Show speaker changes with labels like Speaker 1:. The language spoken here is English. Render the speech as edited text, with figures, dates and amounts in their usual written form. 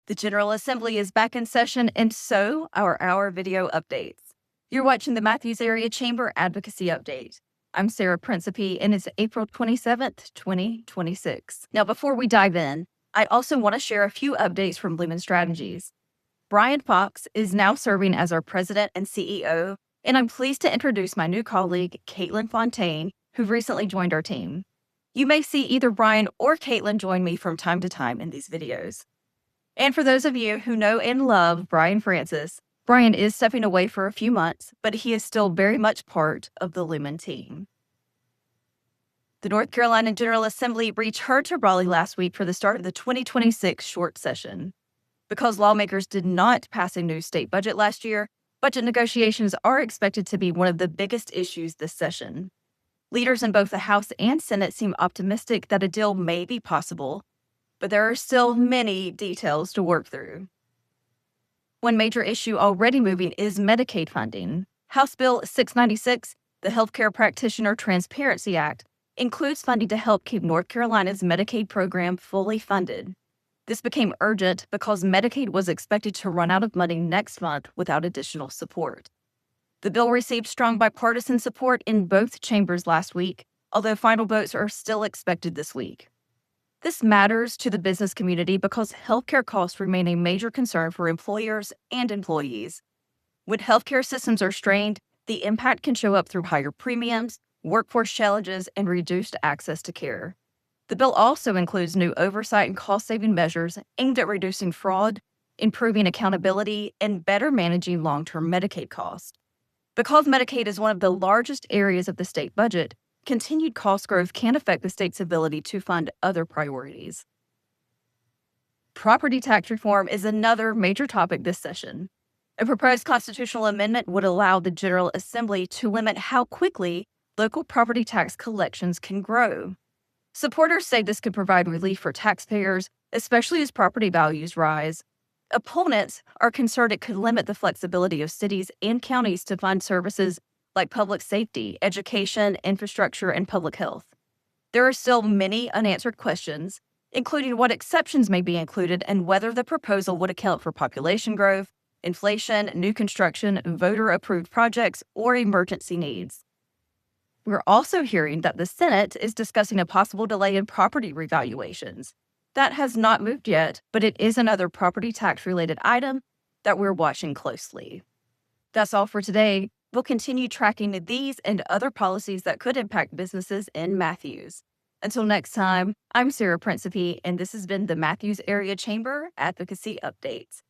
Speaker 1: The General Assembly is back in session, and so are our video updates. You're watching the Matthews Area Chamber Advocacy Update. I'm Sarah Principe, and it's April 27th, 2026. Now, before we dive in, I also want to share a few updates from Lumen Strategies. Brian Fox is now serving as our president and CEO, and I'm pleased to introduce my new colleague, Caitlin Fontaine, who recently joined our team. You may see either Brian or Caitlin join me from time to time in these videos. And for those of you who know and love Brian Francis, Brian is stepping away for a few months, but he is still very much part of the Lumen team. The North Carolina General Assembly returned to Raleigh last week for the start of the 2026 short session. Because lawmakers did not pass a new state budget last year, budget negotiations are expected to be one of the biggest issues this session. Leaders in both the House and Senate seem optimistic that a deal may be possible, but there are still many details to work through. One major issue already moving is Medicaid funding. House Bill 696, the Healthcare Practitioner Transparency Act, includes funding to help keep North Carolina's Medicaid program fully funded. This became urgent because Medicaid was expected to run out of money next month without additional support. The bill received strong bipartisan support in both chambers last week, although final votes are still expected this week. This matters to the business community because healthcare costs remain a major concern for employers and employees. When healthcare systems are strained, the impact can show up through higher premiums, workforce challenges, and reduced access to care. The bill also includes new oversight and cost-saving measures aimed at reducing fraud, improving accountability, and better managing long-term Medicaid costs. Because Medicaid is one of the largest areas of the state budget, continued cost growth can affect the state's ability to fund other priorities. Property tax reform is another major topic this session. A proposed constitutional amendment would allow the General Assembly to limit how quickly local property tax collections can grow. Supporters say this could provide relief for taxpayers, especially as property values rise. Opponents are concerned it could limit the flexibility of cities and counties to fund services like public safety, education, infrastructure, and public health. There are still many unanswered questions, including what exceptions may be included and whether the proposal would account for population growth, inflation, new construction, voter-approved projects, or emergency needs. We're also hearing that the Senate is discussing a possible delay in property revaluations. That has not moved yet, but it is another property tax-related item that we're watching closely. That's all for today. We'll continue tracking these and other policies that could impact businesses in Matthews. Until next time, I'm Sarah Principe, and this has been the Matthews Area Chamber Advocacy Updates.